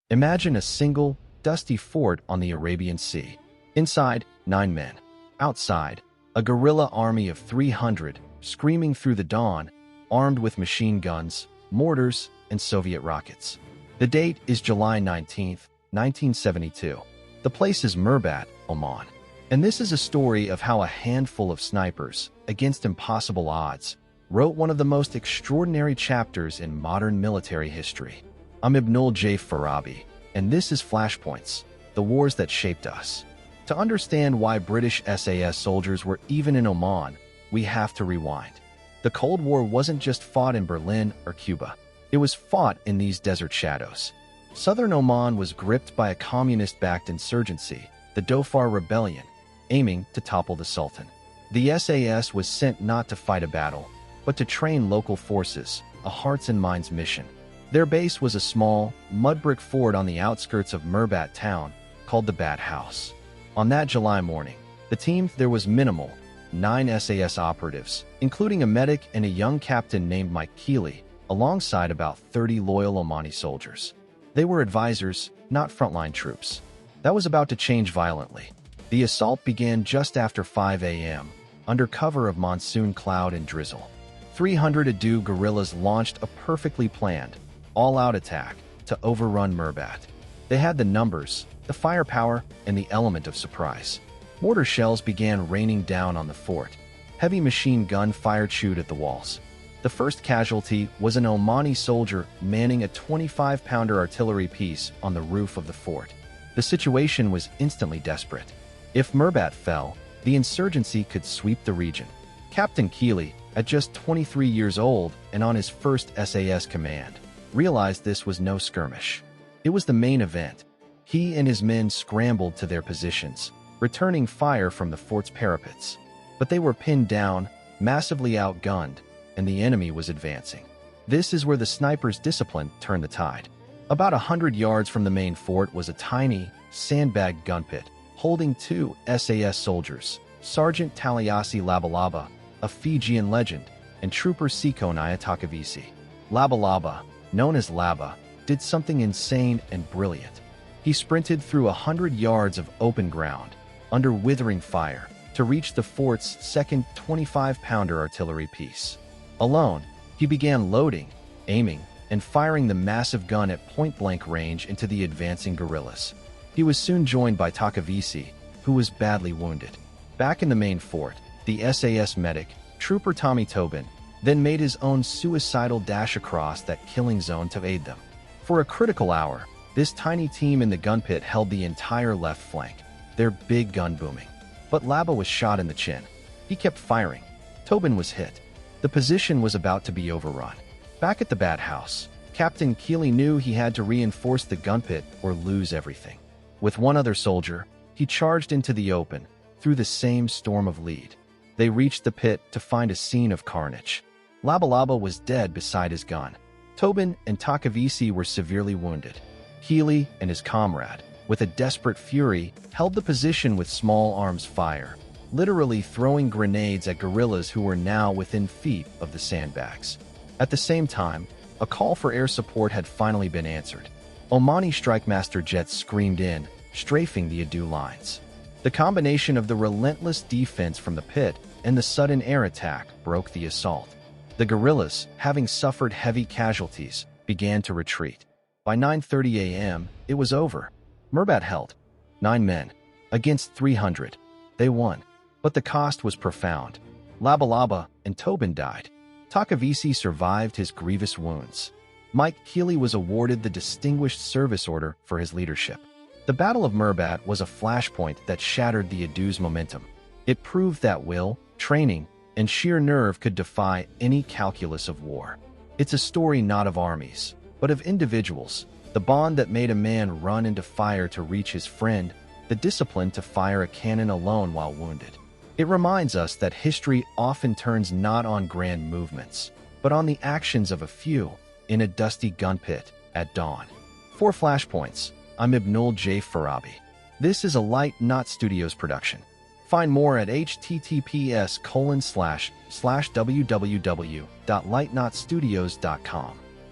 Imagine a single, dusty fort on the Arabian Sea. Inside, 9 men. Outside, a guerrilla army of 300, screaming through the dawn, armed with machine guns, mortars, and Soviet rockets. The date is July 19, 1972. The place is Mirbat, Oman. And this is a story of how a handful of snipers, against impossible odds, wrote one of the most extraordinary chapters in modern military history. I'm Ibnul Jaif Farabi, and this is Flashpoints, the wars that shaped us. To understand why British SAS soldiers were even in Oman, we have to rewind. The Cold War wasn't just fought in Berlin or Cuba. It was fought in these desert shadows. Southern Oman was gripped by a communist-backed insurgency, the Dhofar Rebellion, aiming to topple the Sultan. The SAS was sent not to fight a battle, but to train local forces, a hearts and minds mission. Their base was a small, mud-brick fort on the outskirts of Mirbat town called the Bat House. On that July morning, there was minimal, 9 SAS operatives, including a medic and a young captain named Mike Keeley, alongside about 30 loyal Omani soldiers. They were advisors, not frontline troops. That was about to change violently. The assault began just after 5 a.m., under cover of monsoon cloud and drizzle. 300 Adu guerrillas launched a perfectly planned, all-out attack to overrun Mirbat. They had the numbers, the firepower, and the element of surprise. Mortar shells began raining down on the fort. Heavy machine gun fire chewed at the walls. The first casualty was an Omani soldier manning a 25-pounder artillery piece on the roof of the fort. The situation was instantly desperate. If Mirbat fell, the insurgency could sweep the region. Captain Keeley, at just 23 years old and on his first SAS command, realized this was no skirmish. It was the main event. He and his men scrambled to their positions, returning fire from the fort's parapets. But they were pinned down, massively outgunned, and the enemy was advancing. This is where the sniper's discipline turned the tide. About 100 yards from the main fort was a tiny, sandbagged gun pit, holding 2 SAS soldiers, Sergeant Taliasi Labalaba, a Fijian legend, and Trooper Siko Nyatakavisi. Labalaba, known as Laba, did something insane and brilliant. He sprinted through 100 yards of open ground, under withering fire, to reach the fort's second 25-pounder artillery piece. Alone, he began loading, aiming, and firing the massive gun at point-blank range into the advancing guerrillas. He was soon joined by Takavisi, who was badly wounded. Back in the main fort, the SAS medic, Trooper Tommy Tobin, then made his own suicidal dash across that killing zone to aid them. For a critical hour, this tiny team in the gun pit held the entire left flank, their big gun booming. But Laba was shot in the chin. He kept firing. Tobin was hit. The position was about to be overrun. Back at the Bat House, Captain Keeley knew he had to reinforce the gun pit or lose everything. With one other soldier, he charged into the open, through the same storm of lead. They reached the pit to find a scene of carnage. Labalaba was dead beside his gun. Tobin and Takavisi were severely wounded. Keeley and his comrade, with a desperate fury, held the position with small arms fire, literally throwing grenades at guerrillas who were now within feet of the sandbags. At the same time, a call for air support had finally been answered. Omani strikemaster jets screamed in, strafing the Adu lines. The combination of the relentless defense from the pit and the sudden air attack broke the assault. The guerrillas, having suffered heavy casualties, began to retreat. By 9:30 a.m., it was over. Mirbat held. 9 men, against 300. They won. But the cost was profound. Labalaba and Tobin died. Takavisi survived his grievous wounds. Mike Keeley was awarded the Distinguished Service Order for his leadership. The Battle of Mirbat was a flashpoint that shattered the Adu's momentum. It proved that will, training, and sheer nerve could defy any calculus of war. It's a story not of armies, but of individuals, the bond that made a man run into fire to reach his friend, the discipline to fire a cannon alone while wounded. It reminds us that history often turns not on grand movements, but on the actions of a few in a dusty gun pit at dawn. For Flashpoints, I'm Ibnul Jaif Farabi. This is a Light Knot Studios production. Find more at https://www.lightknotstudios.com.